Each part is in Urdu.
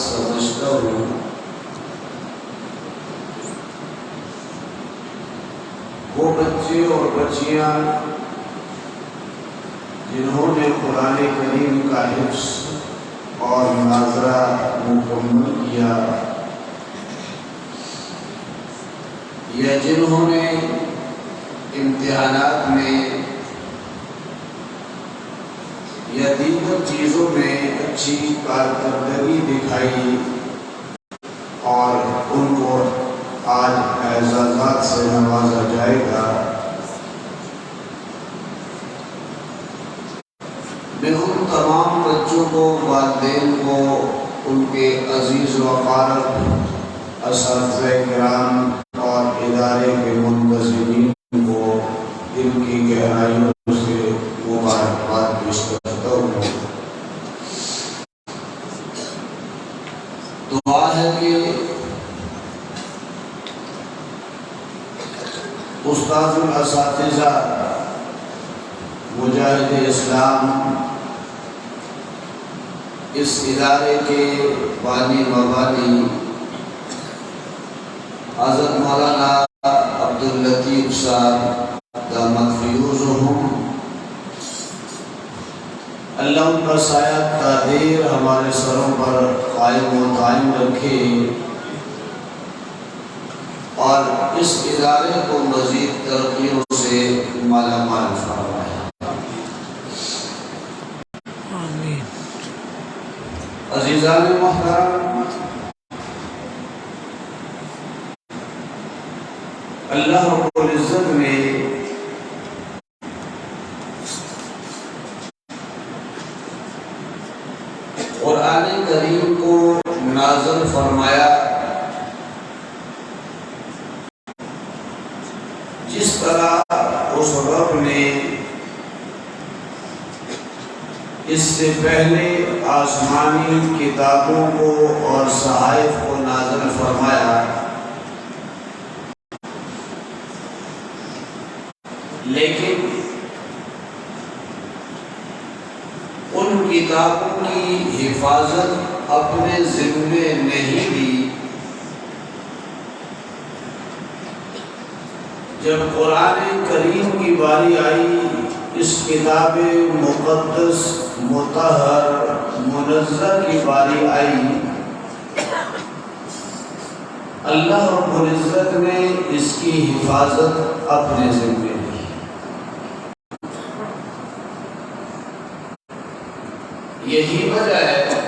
سمجھتا ہوں وہ بچے اور بچیاں جنہوں نے قرآن کریم کا حفظ اور مناظرہ مکمل کیا یا جنہوں نے امتحانات میں یا دیگر چیزوں میں اچھی کارکردگی دکھائی اور ان کو آج اعزازات سے نوازا جائے گا، میں ان تمام بچوں کو، والدین کو، ان کے عزیز و اقارب، اساتذہ کرام اور ادارے کے منتظمین کو دل کی گہرائیوں سے مبارکباد پیش کرتا ہوں۔ دعا ہے کہ استاد الاساتذہ مجاہد اسلام، اس ادارے کے بانی مبانی حضرت مولانا عبداللطیف صاحب دامت فیوزہم، اللہ ان کا سایہ تادیر ہمارے سروں پر قائم و دائم رکھے اور اس ادارے کو مزید ترقیوں سے مالا مال فرمائے۔ آمین۔ عزیزان محترم، اللہ رب العزت نے قرآن کریم کو نازل فرمایا جس طرح اس رب نے اس سے پہلے آسمانی کتابوں کو اور صحائف کو نازل فرمایا، لیکن ان کتابوں کی حفاظت اپنے ذمے نہیں لی۔ جب قرآن کریم کی باری آئی، اس کتاب مقدس مطہر منزہ کی باری آئی، اللہ رب العزت نے اس کی حفاظت اپنے ذمے لی۔ یہی وجہ ہے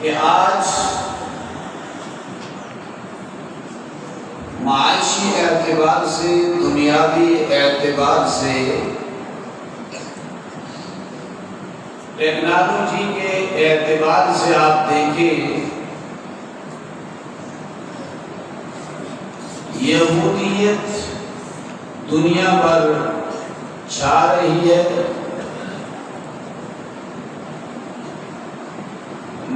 کہ آج معاشی اعتبار سے، دنیاوی اعتبار سے، ٹیکنالوجی کے اعتبار سے آپ دیکھیں، یہودیت دنیا پر چھا رہی ہے،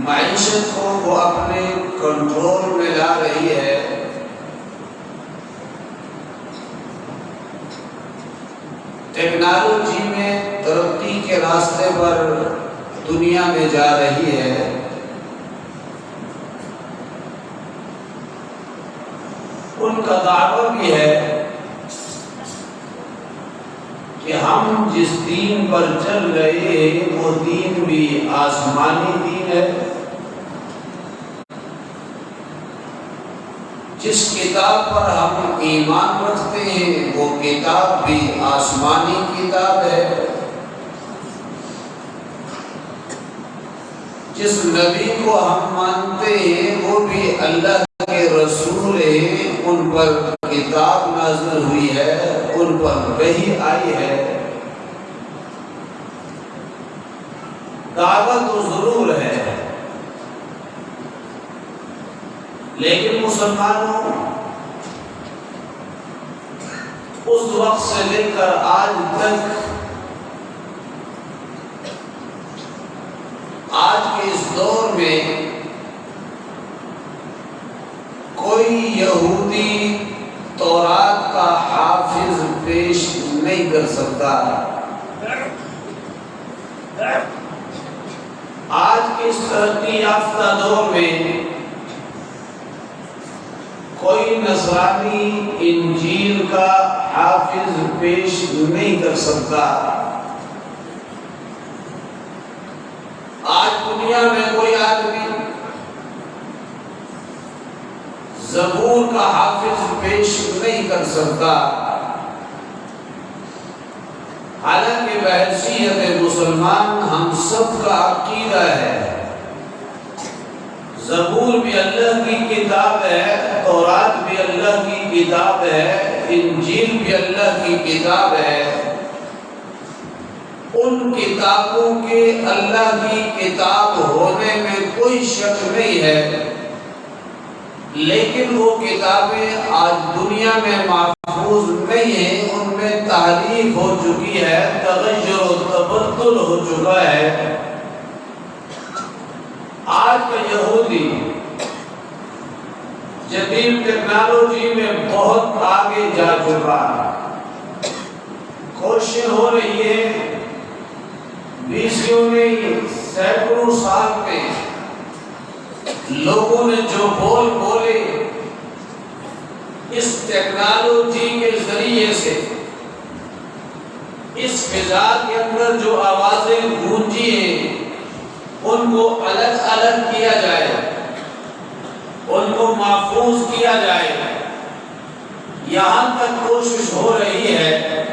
معیشت کو وہ اپنے کنٹرول میں لا رہی ہے، ٹیکنالوجی میں ترقی کے راستے پر دنیا میں جا رہی ہے۔ ان کا دعویٰ بھی ہے کہ ہم جس دین پر چل رہے ہیں وہ دین بھی آسمانی دین ہے، جس کتاب پر ہم ایمان رکھتے ہیں وہ کتاب بھی آسمانی کتاب ہے، جس نبی کو ہم مانتے ہیں وہ بھی اللہ کے رسول ہیں، ان پر کتاب نازل ہوئی ہے، ان پر وحی آئی ہے۔ دعوت تو ضرور ہے، لیکن مسلمانوں اس وقت سے لے کر آج تک، آج کے اس دور میں کوئی یہودی تورات کا حافظ پیش نہیں کر سکتا۔ آج کے اس ترقی یافتہ دور میں کوئی نصرانی انجیل کا حافظ پیش نہیں کر سکتا۔ آج دنیا میں کوئی آدمی زبور کا حافظ پیش نہیں کر سکتا، حالانکہ بحیثیت مسلمان ہم سب کا عقیدہ ہے زبور بھی اللہ کی کتاب ہے، تورات بھی اللہ کی کتاب ہے، انجیل بھی اللہ کی کتاب ہے۔ ان کتابوں کے اللہ کی کتاب ہونے میں کوئی شک نہیں ہے، لیکن وہ کتابیں آج دنیا میں محفوظ نہیں ہیں، ان میں تحریف ہو چکی ہے، تغیر و تبدل ہو چکا ہے۔ آج کا یہودی جدید ٹیکنالوجی میں بہت آگے جا چکا ہے، کوشش ہو رہی ہے بیسیوں میں سینکڑوں سال میں لوگوں نے جو بول بولے اس ٹیکنالوجی کے ذریعے سے اس فضا کے اندر جو آوازیں گونجی ہیں ان کو الگ الگ کیا جائے، ان کو محفوظ کیا جائے، یہاں تک کوشش ہو رہی ہے۔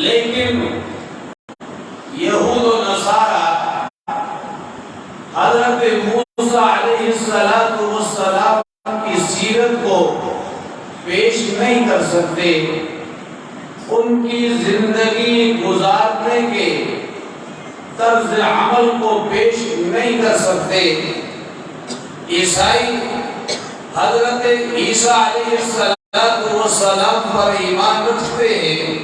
لیکن یہود و نصارہ حضرت موسیٰ علیہ السلام کی سیرت کو پیش نہیں کر سکتے، ان کی زندگی گزارنے کے طرز عمل کو پیش نہیں کر سکتے۔ عیسائی حضرت عیسیٰ علیہ السلام پر ایمان رکھتے ہیں،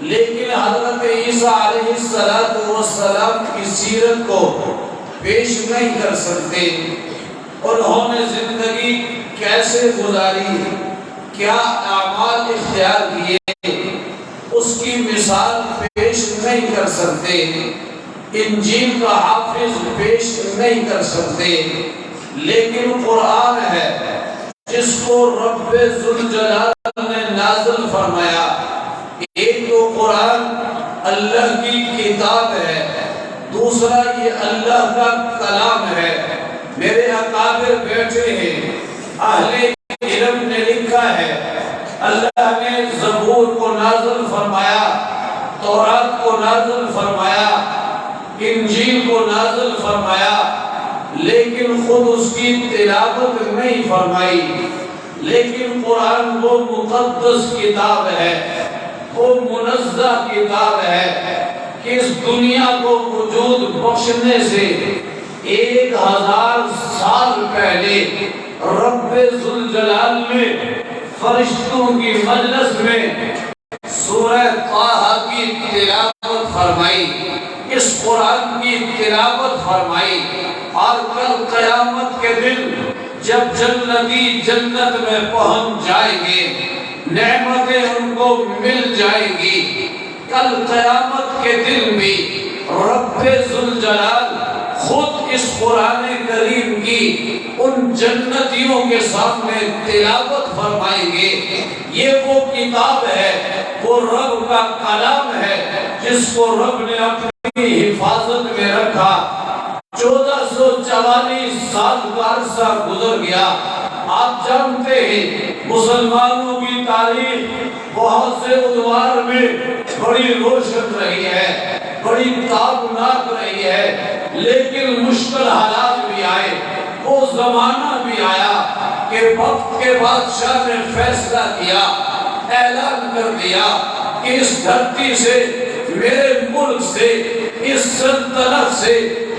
لیکن حضرت عیسیٰ علیہ السلام کی سیرت کو پیش نہیں کر سکتے۔ انہوں نے زندگی کیسے گزاری، کیا اعمال اختیار کیے، اس کی مثال پیش نہیں کر سکتے، انجیل کا حافظ پیش نہیں کر سکتے۔ لیکن قرآن ہے جس کو رب ذوالجلال نے نازل فرمایا۔ ایک تو قرآن اللہ کی کتاب ہے، دوسرا یہ اللہ کا کلام ہے۔ میرے اکابر بیٹھے ہیں، اہل علم نے لکھا ہے اللہ نے زبور کو نازل فرمایا، تورات کو نازل فرمایا، انجیل کو نازل فرمایا، لیکن خود اس کی تلاوت نہیں فرمائی۔ لیکن قرآن وہ مقدس کتاب ہے، وہ منزہ کتاب ہے کہ اس دنیا کو وجود بخشنے سے 1000 سال پہلے رب ذوالجلال نے فرشتوں کی مجلس میں سورہ طٰہٰ کی تلاوت فرمائی، اس قرآن کی تلاوت فرمائی۔ اور کل قیامت کے دن جب جنتی جنت میں پہنچ جائیں گے، نعمتیں ان کو مل جائیں گی، کل قیامت کے دن بھی رب ذوالجلال خود اس قرآن کریم کی ان جنتیوں کے سامنے تلاوت فرمائیں گے۔ یہ وہ کتاب ہے، وہ رب کا کلام ہے جس کو رب نے اپنی حفاظت میں رکھا۔ 1444 سال کا عرصہ گزر گیا۔ آپ جانتے ہیں مسلمانوں کی تاریخ بہت سے ادوار میں بڑی روشن رہی ہے، بڑی تابناک رہی ہے، لیکن مشکل حالات بھی آئے۔ وہ زمانہ بھی آیا کہ وقت کے بادشاہ نے فیصلہ کیا، اعلان کر دیا کہ اس دھرتی سے، میرے ملک سے، اس سلطنت سے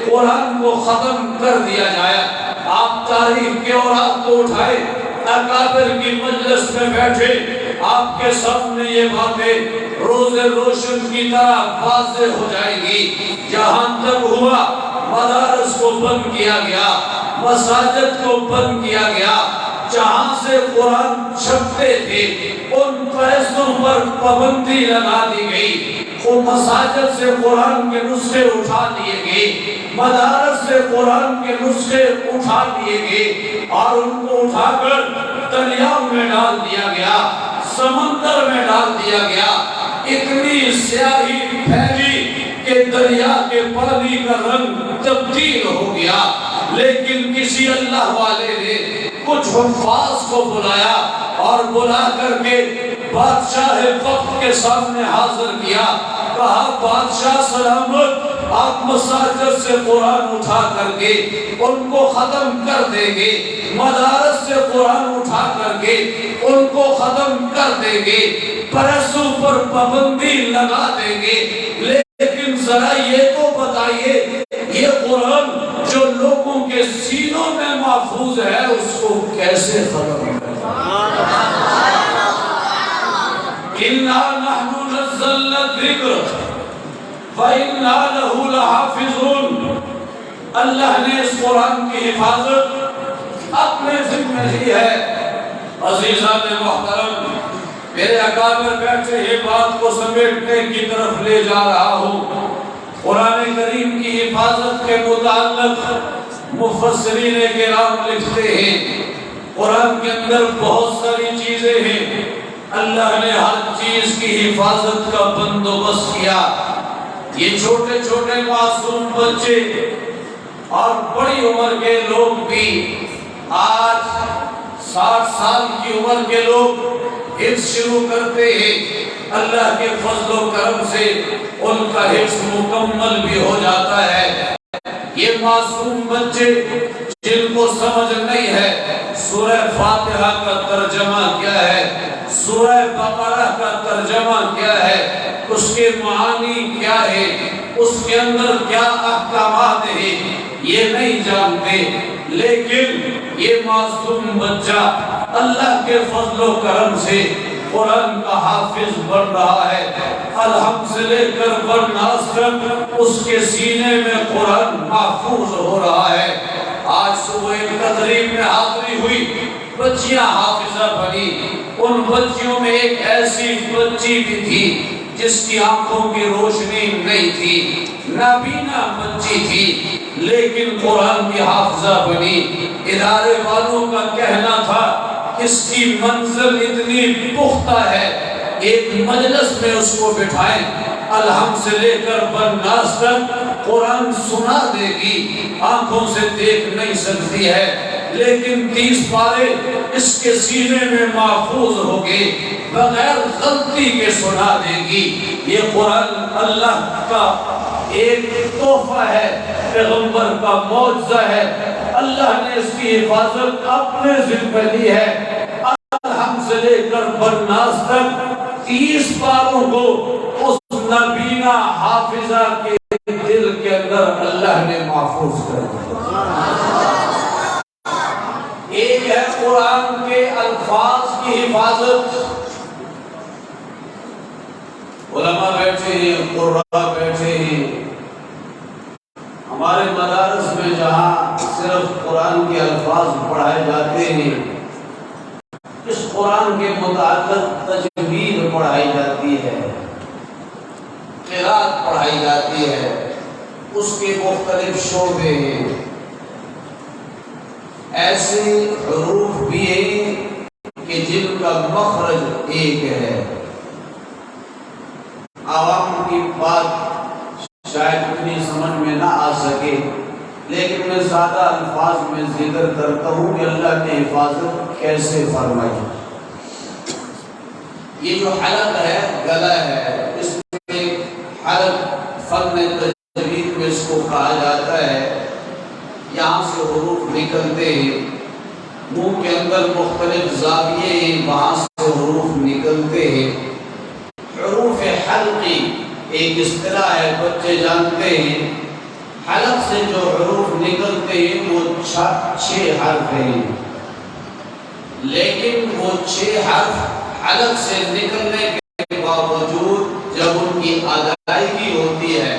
قرآن کو ختم کر دیا جائے۔ آپ تاریخ کے اوراق کو اٹھائے، اکابر کی مجلس میں بیٹھے، آپ کے سامنے یہ باتیں روز روشن کی طرح واضح ہو جائے گی۔ جہاں تک ہوا مدارس کو بند کیا گیا، مساجد کو بند کیا گیا، جہاں سے قرآن چھپتے تھے ان پیسوں پر پابندی لگا دی گئی، وہ مساجد سے قرآن کے نسخے اٹھا دیے گئے۔ مدارس سے قرآن کے نسخے اٹھا لیے گئے اور ان کو اٹھا کر دریا میں ڈال دیا گیا، سمندر میں ڈال دیا گیا۔ اتنی سیاہی پھیلی کہ دریا کے پانی کا رنگ تبدیل ہو گیا، لیکن کسی اللہ والے نے کچھ حفاظ کو بلایا اور بلا کر کے بادشاہ وقت کے سامنے حاضر کیا۔ کہا بادشاہ سلامت، آپ مساجد سے قرآن اٹھا کر کے ان کو ختم کر دیں گے، مدارس سے قرآن اٹھا کر کے ان کو ختم کر دیں گے، پریسوں پر پابندی لگا دیں گے، لیکن ذرا یہ تو بتائیے یہ قرآن جو لوگوں کے سینوں میں محفوظ ہے اس کو کیسے ختم کریں؟ اِنَّا نَحْنُ نَزَّلْنَا الذِّكْرَ وَإِنَّا لَهُ لَحَافِظُونَ۔ اللہ نے اس قرآن کی حفاظت اپنے ذمہ لی ہے۔ عزیزان محترم، میرے اکابر بیٹھے یہ بات کو سمیٹنے کی طرف لے جا رہا ہوں۔ قرآن کریم کی حفاظت کے متعلق مفسرین کرام لکھتے ہیں قرآن کے اندر بہت ساری چیزیں ہیں، اللہ نے ہر چیز کی حفاظت کا بندوبست کیا۔ یہ چھوٹے چھوٹے معصوم بچے اور بڑی عمر کے لوگ بھی آج 60 سال کی عمر کے لوگ حفظ شروع کرتے ہیں، اللہ کے فضل و کرم سے ان کا حفظ مکمل بھی ہو جاتا ہے۔ یہ معصوم بچے جن کو سمجھ نہیں ہے سورہ فاتحہ کا ترجمہ کیا ہے، سورہ بقرہ کا ترجمہ کیا ہے، اس کے معانی کیا ہے، اس کے اندر کیا احکامات ہیں، یہ نہیں جانتے، لیکن یہ معصوم بچہ اللہ کے فضل و کرم سے قرآن کا حافظ بن رہا ہے۔ الحمد سے لے کر برناس تک اس کے سینے میں قرآن محفوظ ہو رہا ہے۔ آج صبح ایک تقریب میں حاضری ہوئی، بچیاں حافظہ بنی۔ ان بچیوں میں ایک ایسی بچی بھی تھی جس کی آنکھوں کی روشنی نہیں تھی، نابینا بچی تھی، لیکن قرآن کی حافظہ بنی۔ ادارے والوں کا کہنا تھا اس کی منزل اتنی پختہ ہے، ایک مجلس میں اس کو بٹھائیں، الحمد سے لے کر برناس تک قرآن سنا دے گی، آنکھوں سے دیکھ نہیں سکتی ہے، لیکن 30 پارے اس کے سینے میں محفوظ ہوگے، بغیر غلطی کے سنا دے گی۔ یہ قرآن اللہ کا ایک تحفہ ہے، پیغمبر کا معجزہ ہے، اللہ نے اس کی حفاظت اپنے ذمہ لی ہے۔ الحمد سے لے کر برناس تک 30 پاروں کو اس نبینا حافظہ کے دل کے اندر اللہ نے محفوظ کر دیا۔ ایک ہے قرآن کے الفاظ کی حفاظت، علماء بیٹھے ہیں، قرآن بیٹھے ہیں، ہمارے مدارس میں جہاں صرف قرآن کے الفاظ پڑھائے جاتے ہیں، اس قرآن کے متعلق تجوید پڑھائی جاتی ہے، قرات پڑھائی جاتی ہے، اس کے مختلف شعبے ہیں۔ ایسے حروف بھی ہیں کہ جن کا مخرج ایک ہے۔ عوام کی بات شاید اتنی سمجھ میں نہ آ سکے، لیکن میں سادہ الفاظ میں ذکر کرتا ہوں کہ اللہ نے حفاظت کیسے فرمائی۔ یہ جو حلق ہے، گلا ہے، اس میں حلق فن تجوید میں اس کو کہا جاتا ہے۔ یہاں سے حروف نکلتے ہیں، منہ کے اندر مختلف زاویے ہیں، وہاں سے حروف نکلتے ہیں۔ حروف حلقی ایک اصطلاح ہے، بچے جانتے ہیں۔ حلق سے جو حروف نکلتے ہیں وہ 6 حرف ہیں، لیکن وہ 6 حرف حلق سے نکلنے کے باوجود جب ان کی ادائیگی ہوتی ہے،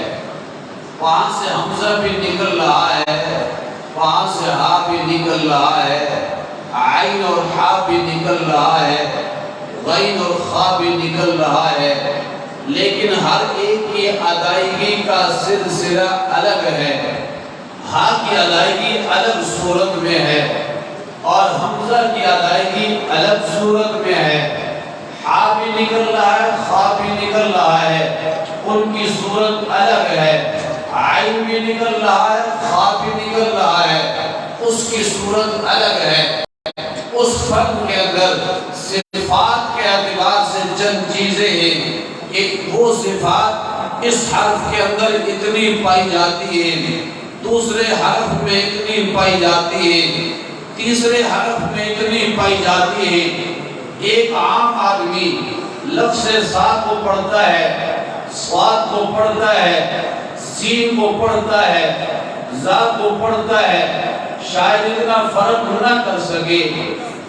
وہاں سے حمزہ بھی نکل رہا ہے، وہاں سے ہا بھی نکل رہا ہے، عین اور حا بھی نکل رہا ہے، غین اور خا بھی نکل رہا ہے، لیکن ہر ایک کی ادائیگی کا سلسلہ الگ ہے۔ کی ادائیگی الگ صورت میں ہے اور حمزہ کی ادائیگی الگ صورت میں ہے۔ ہا بھی نکل رہا ہے، خا بھی نکل رہا ہے، ان کی صورت الگ ہے۔ عین بھی نکل رہا ہے، خا بھی نکل رہا ہے، اس کی صورت الگ ہے۔ اس فن کے اندر صفات کے اعتبار سے چند چیزیں ہیں کہ وہ صفات اس حرف کے اندر اتنی پائی جاتی ہے، دوسرے حرف میں اتنی پائی جاتی ہے، تیسرے حرف میں اتنی پائی جاتی ہے۔ ایک عام آدمی لفظ صاد کو پڑھتا ہے، صاد کو پڑھتا ہے، سین کو پڑھتا ہے، زا کو پڑھتا ہے، شاید اتنا فرق نہ کر سکے،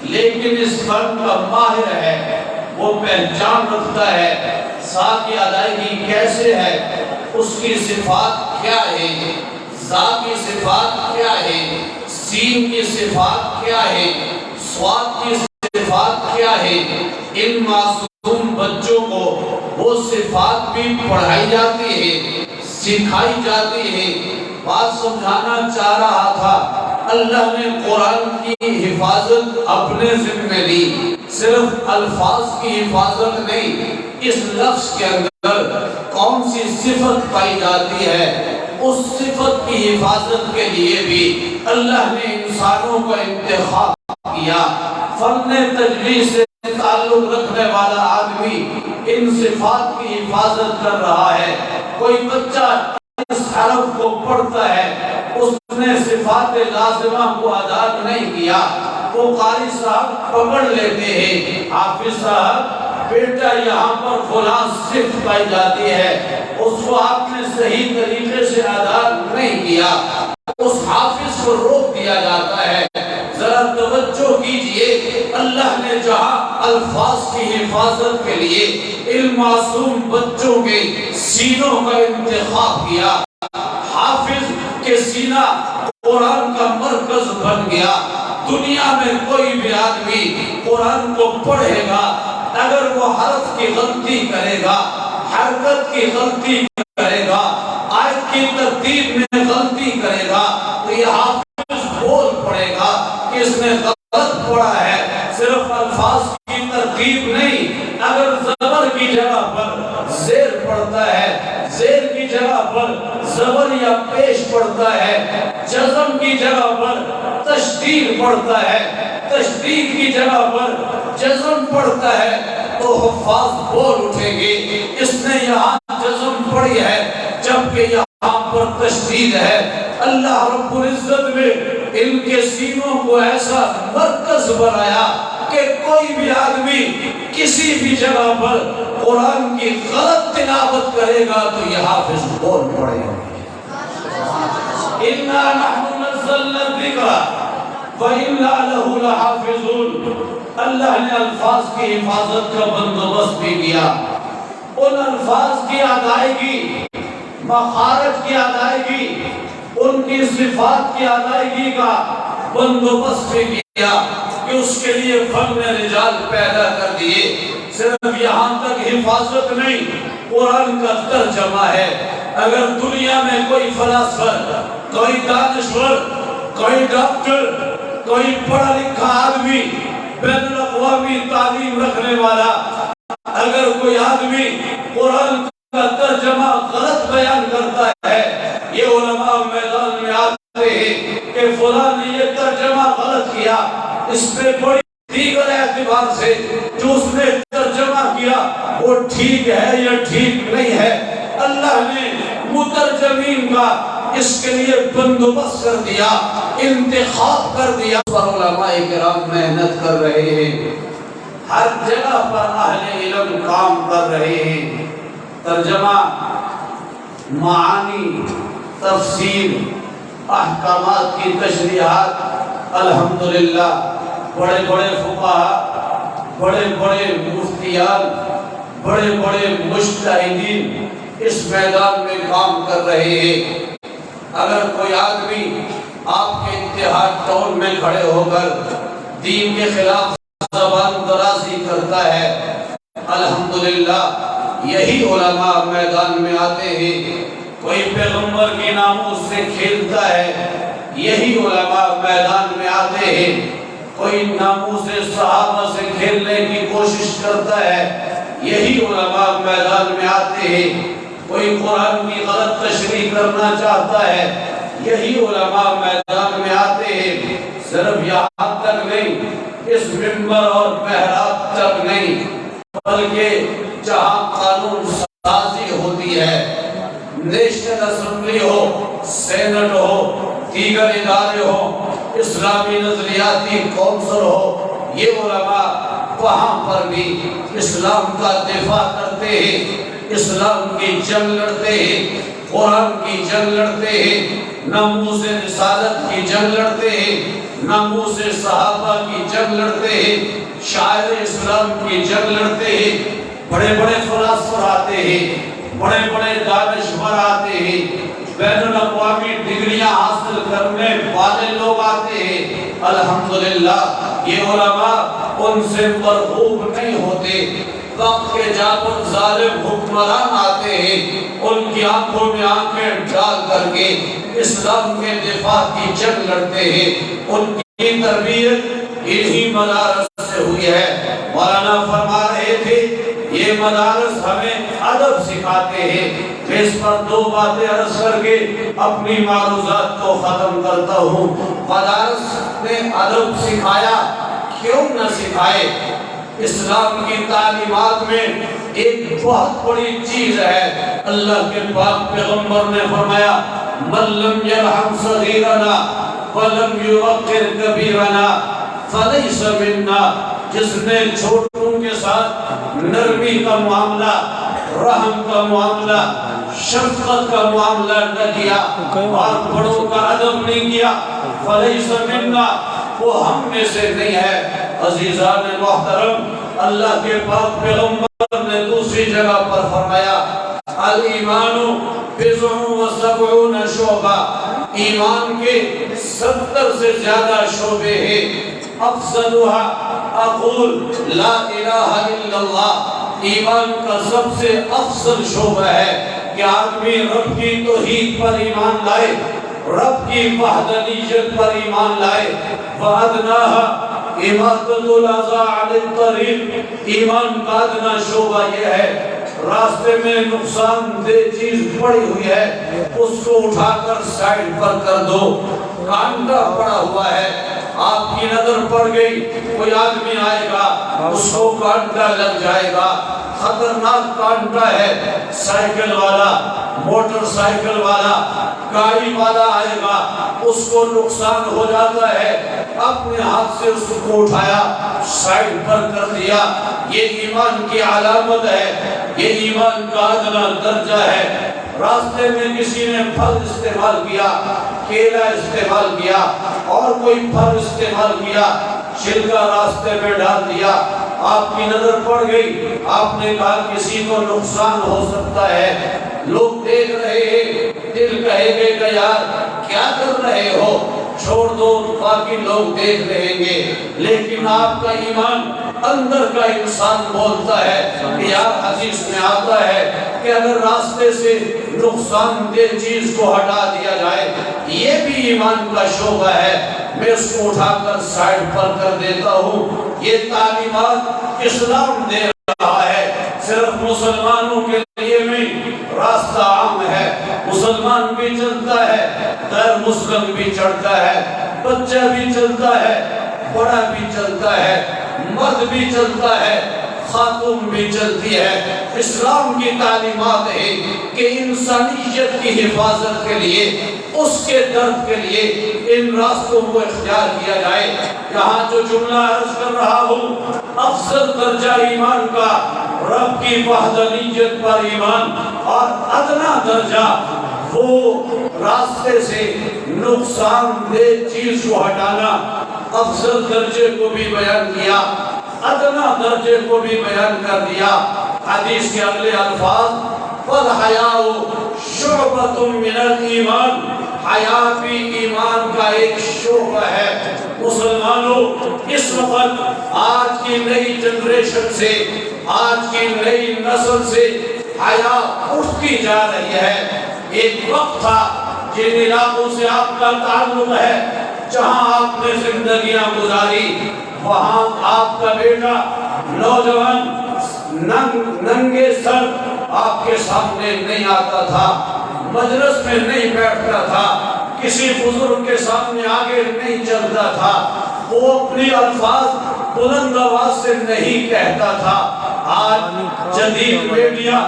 لیکن اس فرق کا ماہر ہے، وہ پہچان رکھتا ہے سا کی ادائیگی کیسے ہے، اس کی صفات کیا ہے، زا کی صفات کیا ہے، سین کی صفات کیا ہے، صاد کی صفات کیا ہے۔ ان معصوم بچوں کو وہ صفات بھی پڑھائی جاتی ہے، سکھائی جاتی ہے۔ بات سمجھانا چاہ رہا تھا، اللہ نے قرآن کی حفاظت اپنے ذمہ لی، صرف الفاظ کی حفاظت نہیں، اس لفظ کے اندر کون سی صفت پائی جاتی ہے اس صفت کی حفاظت کے لیے بھی اللہ نے انسانوں کو انتخاب کیا۔ فن تجوید سے تعلق رکھنے والا آدمی ان صفات کی حفاظت کر رہا ہے۔ کوئی بچہ اس حرف کو پڑھتا ہے، اس نے صفات لازمہ کو ادا نہیں کیا، وہ قاری صاحب پکڑ لیتے ہیں، حافظ صاحب بیٹا یہاں پر فلاں صفت پائی جاتی ہے، اس کو آپ نے صحیح طریقے سے ادا نہیں کیا، اس حافظ کو روک دیا جاتا ہے۔ ذرا توجہ کیجئے، اللہ نے جہاں الفاظ کی حفاظت کے لیے ان معصوم بچوں کے سینوں کا انتخاب کیا، حافظ کے سینہ قرآن کا مرکز بن گیا۔ دنیا میں کوئی بھی آدمی قرآن کو پڑھے گا، اگر وہ حرف کی غلطی کرے گا، حرکت کی غلطی کرے گا، آیت کی ترتیب میں غلطی کرے گا، تو یہ حافظ بول پڑے گا کہ اس نے غلط پڑھا ہے۔ صرف الفاظ کی ترتیب نہیں، اگر زبر کی جگہ پر زیر پڑھتا ہے، زیر کی جگہ پر زبر یا پیش پڑھتا ہے، جزم کی جگہ پر تشدید پڑھتا ہے، تشدید کی جگہ پر جزم پڑھتا ہے، تو حفاظ بول اٹھیں گے اس نے یہاں جزم پڑھی ہے جبکہ یہاں پر تشدید ہے۔ اللہ رب العزت نے ان کے سینوں کو ایسا مرکز بنایا کہ کوئی بھی آدمی کسی بھی جگہ پر قرآن کی غلط تلاوت کرے گا تو یہ حافظ بول پڑے گا۔ اِنَّا نَحْنُ نَزَّلْنَا الذِّكْرَ وَإِنَّا لَهُ لَحَافِظُونَ۔ اللہ نے الفاظ کی حفاظت کا بندوبست بھی کیا، ان الفاظ کی ادائیگی، مخارج کی ادائیگی، ان کی صفات کی ادائیگی کا بندوبست بھی کیا کہ اس کے لیے فن رجال پیدا کر دیے۔ صرف یہاں تک حفاظت نہیں، قرآن کا ترجمہ ہے۔ اگر دنیا میں کوئی فلاسفہ، کوئی دانشور، کوئی ڈاکٹر، کوئی پڑھا لکھا آدمی، بین الاقوامی تعلیم رکھنے والا، اگر کوئی آدمی قرآن کا ترجمہ غلط بیان کرتا ہے، یہ علماء میدان میں آتے ہیں کہ فلاں نے یہ ترجمہ غلط کیا، اس پہ بڑی دیگر اعتبار سے جو اس نے ترجمہ کیا وہ ٹھیک ہے یا ٹھیک نہیں ہے۔ اللہ نے مترجمین کا اس کے لیے بندوبست کر دیا، انتخاب کر دیا۔ پر علماء کرام محنت کر رہے ہیں، ہر جگہ پر اہل علم کام کر رہے ہیں۔ ترجمہ، معانی، تفسیر، احکامات کی تشریحات، الحمدللہ بڑے بڑے فقہاء، بڑے بڑے مفتیان، بڑے بڑے مجتہدین اس میدان میں کام کر رہے ہیں۔ اگر کوئی آدمی آپ کے اتحاد ٹون میں کھڑے ہو کر دین کے خلاف زبان درازی کرتا ہے، الحمدللہ یہی علماء میدان میں آتے ہیں۔ کوئی پیغمبر کی ناموس سے کھیلتا ہے، علماء میدان میں آتے ہیں۔ کوئی ناموس صحابہ سے کھیلنے کی کوشش کرتا ہے، یہی علماء میدان میں آتے ہیں۔ کوئی قرآن کی غلط تشریح کرنا چاہتا ہے، یہی علماء میدان میں آتے ہیں۔ صرف یہاں تک نہیں، اس منبر اور محراب تک نہیں، بلکہ جہاں قانون سازی ہوتی ہے، نیشنل اسمبلی ہو، سینٹ ہو، دیگر ادارے ہو، اسلامی نظریاتی کونسل ہو، یہ علماء وہاں پر بھی اسلام کا دفاع کرتے ہیں، اسلام کی جنگ لڑتے ہیں، قرآن کی جنگ لڑتے ہیں، ناموس رسالت کی جنگ لڑتے ہیں، ناموس صحابہ کی جنگ لڑتے ہیں، شاعر اسلام کی جنگ لڑتے ہیں۔ بڑے بڑے فلاسفہ آتے ہیں، بڑے بڑے دانشور آتے ہیں، بین الاقوامی ڈگریاں حاصل کرنے والے لوگ آتے ہیں۔ الحمدللہ یہ علماء ان سے مرغوب نہیں ہوتے۔ وقت کے جابر ظالم حکمران آتے ہیں، ان کی آنکھوں میں آنکھیں ڈال کر کے اسلام کے دفاع کی جنگ لڑتے ہیں۔ ان کی تربیت انہی مدارس سے ہوئی ہے۔ مولانا فرما رہے تھے یہ مدارس ہمیں ادب سکھاتے ہیں۔ میں اس پر دو باتیں عرض کر کے اپنی معروضات کو ختم کرتا ہوں۔ مدارس نے ادب سکھایا، کیوں نہ سکھائے؟ اسلام کی تعلیمات میں ایک بہت بڑی چیز ہے۔ اللہ کے پاک پیغمبر نے فرمایا من لم یرحم صغیرنا ولم یوقر کبیرنا فلیس منا، جس نے چھوٹوں کے ساتھ نرمی کا معاملہ، رحم کا معاملہ، شفقت کا معاملہ نہ کیا اور بڑوں کا ادب نہیں کیا، فلیس منا، وہ ہم میں سے نہیں ہے۔ عزیزان محترم، اللہ کے پاک پیغمبر نے دوسری جگہ پر فرمایا الایمان بضع و سبعون شعبہ، ایمان کے 70 سے زیادہ شعبے ہیں۔ افضلها اقول لا الہ الا اللہ، ایمان کا سب سے افضل شعبہ ہے کہ آدمی رب کی توحید پر ایمان لائے، رب کی وحدانیت پر ایمان لائے۔ وَأَدْنَاهَا اماطۃ الاذى عن الطریق، ایمان کا ادنا شعبہ یہ ہے راستے میں نقصان دہ چیز پڑی ہوئی ہے اس کو اٹھا کر سائڈ پر کر دو۔ کانٹا پڑا ہوا ہے، آپ کی نظر پڑ گئی، کوئی آدمی آئے گا اس کو کانٹا لگ جائے گا، خطرناک کانٹا ہے، سائیکل والا، موٹر سائیکل والا، گاڑی والا آئے گا، اس کو نقصان ہو جاتا ہے، اپنے ہاتھ سے اس کو اٹھایا، سائڈ پر کر دیا۔ یہ ایمان کی علامت ہے، یہ ایمان کا ادنا درجہ ہے۔ راستے میں کسی نے پھل استعمال کیا، کیلا استعمال کیا اور کوئی پھل استعمال کیا، چھلکا راستے میں ڈال دیا، آپ کی نظر پڑ گئی، آپ نے کہا کسی کو نقصان ہو سکتا ہے، لوگ دیکھ رہے ہیں، دل کہے گے کہ یار کیا کر رہے ہو، چھوڑ دو، باقی لوگ دیکھ رہیں گے، لیکن آپ کا ایمان اندر کا انسان بولتا ہے کہ یار حدیث میں آتا ہے کہ اگر راستے سے نقصان دہ چیز کو ہٹا دیا جائے، یہ بھی ایمان کا شعبہ ہے، میں اس کو اٹھا کر سائڈ پر کر دیتا ہوں۔ یہ تعلیمات اسلام دے رہا ہے، صرف مسلمانوں کے لیے نہیں، راستہ عام ہے، مسلمان بھی چلتا ہے، غیر مسلم بھی چڑھتا ہے، بچہ بھی چلتا ہے، بڑا بھی چلتا ہے، مرد بھی چلتا ہے، خاتون بھی چلتی ہے۔ اسلام کی تعلیمات ہے کہ انسانیت کی حفاظت کے لیے، اس کے درد کے لیے ان راستوں کو اختیار کیا جائے۔ یہاں جو جملہ عرض کر رہا ہوں، افضل درجہ ایمان کا رب کی وحدانیت پر ایمان، اور ادنا درجہ وہ راستے سے نقصان دہ چیز کو ہٹانا۔ افضل درجے کو بھی بیان کیا، ادنا درجے کو بھی بیان کر دیا۔ حدیث کے اگلے الفاظ وَالْحَيَاءُ شُعْبَةٌ مِّنَ الْإِيمَانِ، حیا بھی ایمان کا ایک شعبہ ہے۔ مسلمانوں، اس وقت آج کی نئی جنریشن سے، آج کی نئی نسل سے حیا اٹھتی جا رہی ہے۔ ایک وقت تھا جن علاقوں سے آپ کا تعلق ہے، جہاں آپ نے زندگیاں گزاری وہاں آپ کا بیٹا نوجوان ننگے سر آپ کے سامنے نہیں آتا تھا، مجلس میں نہیں بیٹھتا تھا، کسی بزرگ کے سامنے آگے نہیں چلتا تھا، وہ اپنی الفاظ بلند آواز سے نہیں کہتا تھا۔ آج جدید میڈیا،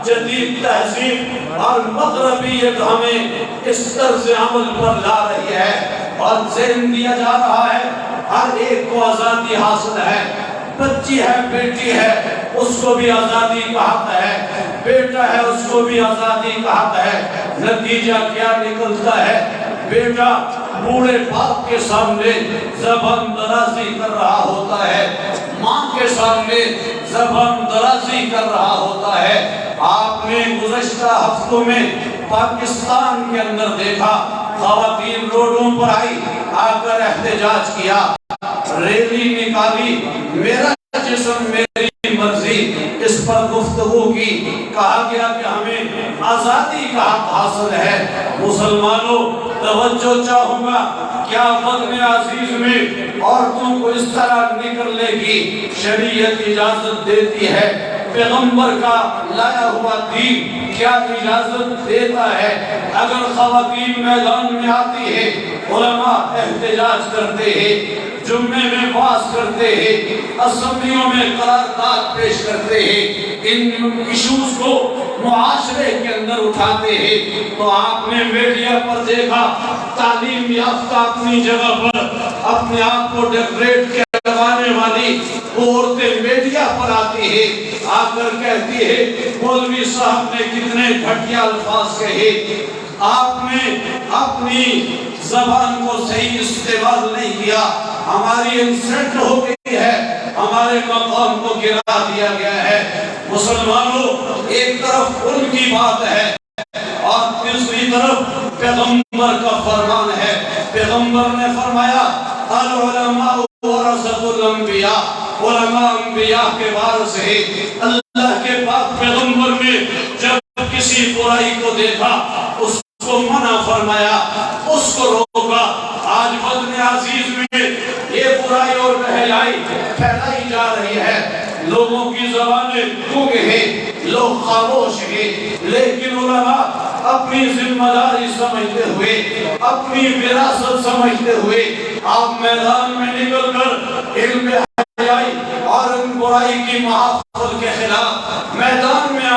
جدید تہذیب اور مغربیت ہمیں اس طرز عمل پر لا رہی ہے اور ذہن دیا جا رہا ہے ہر ایک کو آزادی حاصل ہے، بچی ہے، بیٹی ہے، اس کو بھی آزادی کا حق ہے، بیٹا ہے، اس کو بھی آزادی کا حق ہے۔ نتیجہ کیا نکلتا ہے؟ بیٹا بوڑھے باپ کے سامنے زبان درازی کر رہا ہوتا ہے، ماں کے سامنے زبان درازی کر رہا ہوتا ہے۔ آپ نے گزشتہ ہفتوں میں پاکستان کے اندر دیکھا، خواتین روڈوں پر آئی، آ کر احتجاج کیا، ریلی نکالی، میرا جسم میری مرضی، اس پر گفتگو کی، کہا گیا کہ ہمیں آزادی کا حق حاصل ہے۔ مسلمانوں توجہ چاہوں گا، کیا وطن عزیز میں عورتوں کو اس طرح نکلنے کی شریعت اجازت دیتی ہے؟ پیغمبر کا لایا ہوا دین کیا اجازت دیتا ہے؟ اگر خواتین میدان میں آتی ہے، علماء احتجاج کرتے ہیں، جمعے میں واعظ کرتے ہیں، اسمبلیوں میں قرارداد پیش کرتے ہیں، ان ایشوز کو معاشرے کے اندر اٹھاتے ہیں، تو آپ نے میڈیا پر دیکھا تعلیم یافتہ اپنی جگہ پر اپنے آپ کو ڈیکوریٹ کروانے والی عورتیں میڈیا پر آتی ہیں، آ کر کہتی ہے مولوی صاحب نے کتنے گھٹیا الفاظ کہے، آپ نے اپنی زبان کو صحیح استعمال نہیں کیا، ہماری انسلٹ ہو گئی ہے، ہمارے مقام کو گرا دیا گیا ہے۔ مسلمانوں ایک طرف ان کی بات ہے اور دوسری طرف پیغمبر کا فرمان ہے۔ پیغمبر نے فرمایا العلماء ورثۃ الانبیاء، علماء انبیاء کے وارث ہیں۔ اللہ کے پاک پیغمبر نے جب کسی برائی کو دیکھا اس کو منع فرمایا، اس کو روکا۔ آج وطن عزیز میں یہ برائی اور بہیائی پھیلائی جا رہی ہے، لوگوں کی زبانیں گونگ ہیں، لوگ خاموش ہیں، لیکن علماء اپنی ذمہ داری سمجھتے ہوئے، اپنی وراثت سمجھتے ہوئے آپ میدان میں نکل کر علم حیائی اور ان برائی کی محافظت کے خلاف میدان میں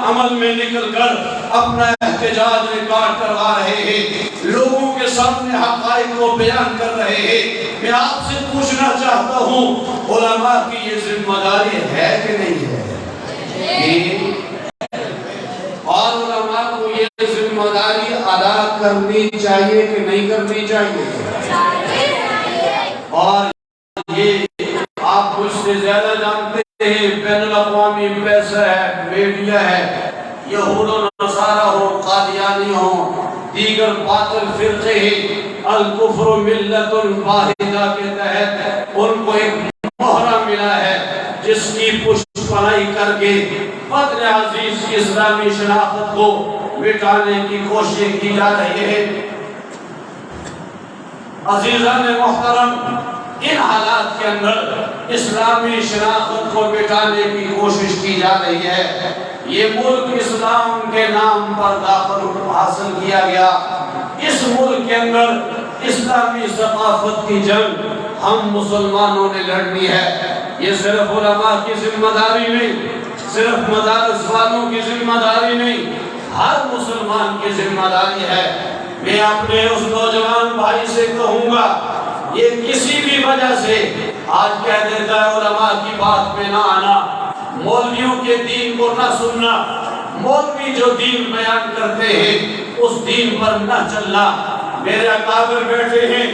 عمل میں نکل کر اپنا احتجاج ریکارڈ کروا رہے ہیں، لوگوں کے سامنے حقائق کو بیان کر رہے ہیں۔ میں آپ سے پوچھنا چاہتا ہوں علماء کی یہ ذمہ داری ہے کہ نہیں ہے؟ اور علماء کو یہ ذمہ داری ادا کرنی چاہیے کہ نہیں کرنی چاہیے؟ اور یہ آپ مجھ سے زیادہ جانتے ہیں، بین الاقوامی پیسہ ہے، میڈیا ہے، یہود و نصارہ ہو، قادیانی ہو، دیگر باطل فرقے ہیں، الکفر ملت واحدہ کے تحت ان کو ایک مہرہ ملا ہے جس کی پشت پناہی کر کے وطن عزیز کی اسلامی شناخت کو مٹانے کی کوشش کی جا رہی ہے۔ عزیزان محترم، ان حالات کے اندر اسلامی شناخت کو مٹانے کی کوشش کی جا رہی ہے۔ یہ ملک اسلام کے نام پر داخل حاصل کیا گیا، اس ملک کے اندر اسلامی ثقافت کی جنگ ہم مسلمانوں نے لڑنی ہے۔ یہ صرف علماء کی ذمہ داری نہیں، صرف مدارس والوں کی ذمہ داری نہیں، ہر مسلمان کی ذمہ داری ہے۔ میں اپنے اس نوجوان بھائی سے کہوں گا، یہ کسی بھی وجہ سے آج کہہ دیتا ہے علماء کی بات پہ نہ آنا، مولویوں کے دین کو نہ سننا، مولوی جو دین بیان کرتے ہیں اس دین پر نہ چلنا۔ میرے اکابر بیٹھے ہیں،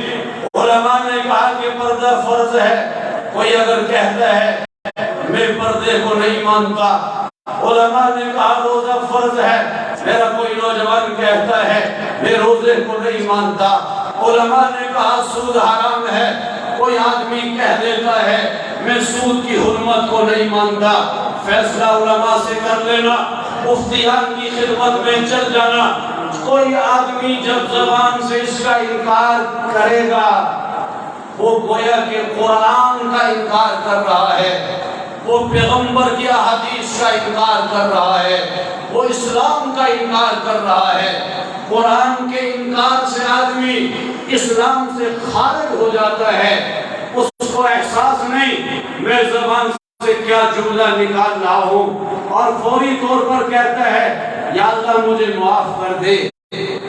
علماء نے کہا کہ پردہ فرض ہے، کوئی اگر کہتا ہے میں پردے کو نہیں مانتا، علماء نے کہا روزہ فرض ہے، میرا کوئی نوجوان کہتا ہے میں روزے کو نہیں مانتا، علماء نے کہا سود حرام ہے، کوئی آدمی کہہ دیتا ہے میں سود کی حرمت کو نہیں مانتا۔ فیصلہ علماء سے کر لینا، مفتیان کی خدمت میں چل جانا، کوئی آدمی جب زبان سے اس کا انکار کرے گا وہ گویا کہ قرآن کا انکار کر رہا ہے، وہ پیغمبر کی احادیث کا انکار کر رہا ہے، وہ اسلام کا انکار کر رہا ہے۔ قرآن کے انکار سے آدمی اسلام سے خارج ہو جاتا ہے، اس کو احساس نہیں میں زبان سے کیا جملہ نکال رہا ہوں، اور فوری طور پر کہتا ہے یا اللہ مجھے معاف کر دے،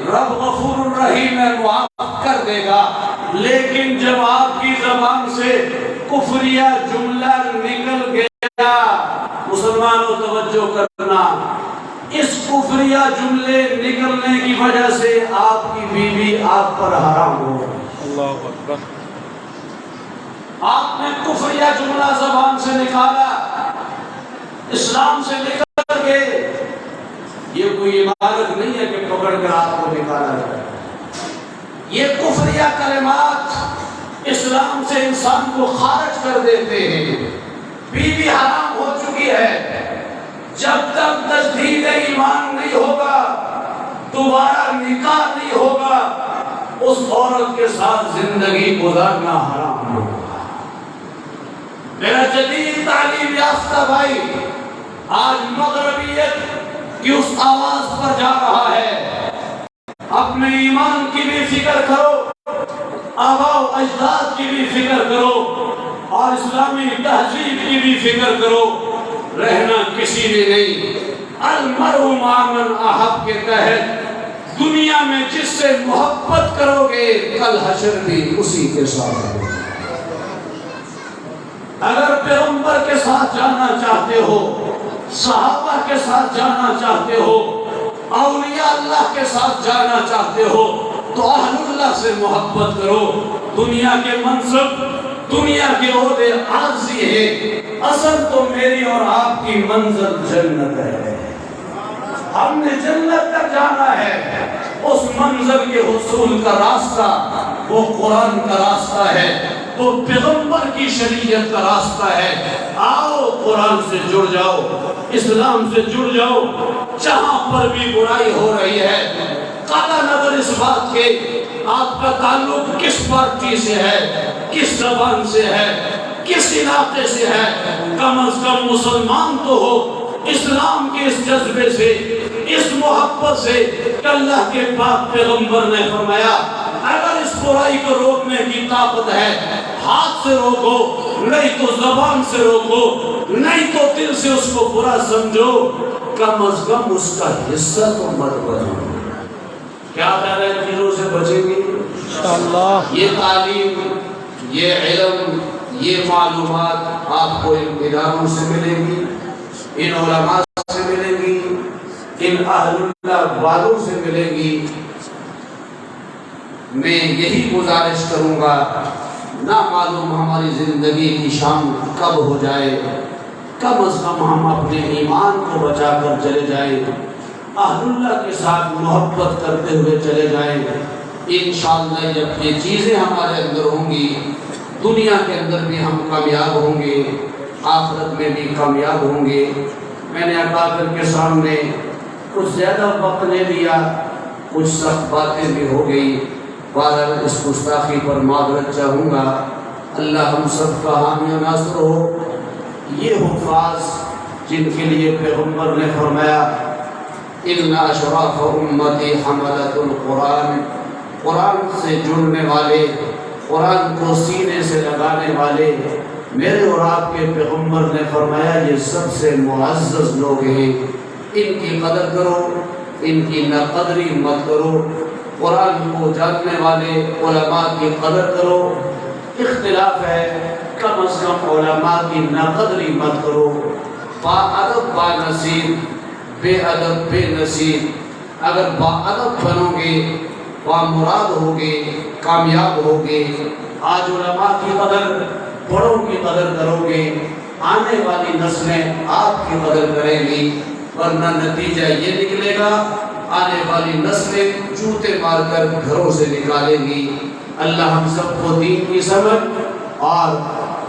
رب غفور الرحیم ہے معاف کر دے گا۔ لیکن جب آپ کی زبان سے کفریہ جملہ نکل گیا، مسلمانوں توجہ کرنا، اس کفریہ جملے نکلنے کی وجہ سے آپ کی بیوی آپ پر حرام ہو گئی۔ اللہ اکبر۔ آپ نے کفریہ جملہ زبان سے نکالا، اسلام سے نکل گئے۔ یہ کوئی عبادت نہیں ہے کہ پکڑ کر آپ کو نکالا جائے۔ یہ کفریہ کلمات اسلام سے انسان کو خارج کر دیتے ہیں۔ بیوی حرام ہو چکی ہے، جب تک تجدید ایمان نہیں ہوگا، دوبارہ نکاح نہیں ہوگا، اس عورت کے ساتھ زندگی گزارنا حرام ہوگا۔ میرا جدید تعلیم یافتہ بھائی آج مغربیت کی اس آواز پر جا رہا ہے۔ اپنے ایمان کی بھی فکر کرو، آباء و اجداد کی بھی فکر کرو، اور اسلامی تہذیب کی بھی فکر کرو۔ رہنا کسی نے نہیں، المرء مع من احب کے تحت دنیا میں جس سے محبت کرو گے کل حشر بھی اسی کے ساتھ ہوگا۔ اگر پیغمبر کے ساتھ جانا چاہتے ہو، صحابہ کے ساتھ جانا چاہتے ہو، اولیاء اللہ کے ساتھ جانا چاہتے ہو تو اہل اللہ سے محبت کرو۔ دنیا کے منصب، دنیا کے عہدے عارضی ہے، اصل تو میری اور آپ کی منزل جنت ہے۔ ہم نے جنت تک جانا ہے، اس منزل کے حصول کا راستہ وہ قرآن کا راستہ ہے، وہ پیغمبر کی شریعت کا راستہ ہے۔ آؤ قرآن سے جڑ جاؤ، اسلام سے جڑ جاؤ۔ جہاں پر بھی برائی ہو رہی ہے، قطع نظر اس بات کے آپ کا تعلق کس پارٹی سے ہے، کس زبان سے ہے، کس علاقے سے ہے، کم از کم مسلمان تو ہو اسلام کے اس جذبے سے، اس محبت سے کہ اللہ کے پاک پیغمبر نے فرمایا اگر اس برائی کو روکنے کی طاقت ہے ہاتھ سے روکو، نہیں تو زبان سے روکو، نہیں تو دل سے اس کو برا سمجھو، کم از کم اس کا حصہ تو مت بنو۔ کیا خیال ہے چیزوں سے بچیں گے انشاءاللہ؟ یہ تعلیم، یہ علم، یہ معلومات آپ کو ان اداروں سے ملے گی، ان علماء سے ملے گی، ان اہل اللہ والوں سے ملے گی۔ میں یہی گزارش کروں گا، نہ معلوم ہماری زندگی کی شام کب ہو جائے، کم از کم ہم اپنے ایمان کو بچا کر چلے جائیں، اہل اللہ کے ساتھ محبت کرتے ہوئے چلے جائیں۔ انشاءاللہ جب یہ چیزیں ہمارے اندر ہوں گی، دنیا کے اندر بھی ہم کامیاب ہوں گے، آخرت میں بھی کامیاب ہوں گے۔ میں نے اکابر کے سامنے کچھ زیادہ وقت لے لیا، کچھ سخت باتیں بھی ہو گئی، بہرحال اس گستاخی پر معذرت چاہوں گا۔ اللہ ہم سب کا حامی و ناصر ہو۔ یہ حفاظ جن کے لیے پیغمبر نے فرمایا ان اشراف امتی حملۃ القرآن، قرآن سے جڑنے والے، قرآن کو سینے سے لگانے والے، میرے اور آپ کے پیغمبر نے فرمایا یہ سب سے معزز لوگ ہیں، ان کی قدر کرو، ان کی ناقدری مت کرو۔ قرآن کو جاننے والے علماء کی قدر کرو، اختلاف ہے کم از کم علماء کی ناقدری مت کرو۔ با ادب با نصیب، بے ادب بے نصیب۔ اگر با ادب بنو گے، با مراد ہوگے، کامیاب ہوگے۔ آج علماء کی قدر، بڑوں کی قدر کرو گے، آنے والی نسلیں آپ کی قدر کریں گی، ورنہ نتیجہ یہ نکلے گا آنے والی نسلیں جوتے مار کر گھروں سے نکالیں گی۔ اللہ ہم سب کو دین کی سمجھ اور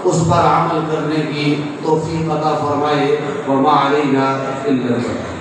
اس پر عمل کرنے کی توفیق عطا فرمائے۔ وما علینا الا البلاغ۔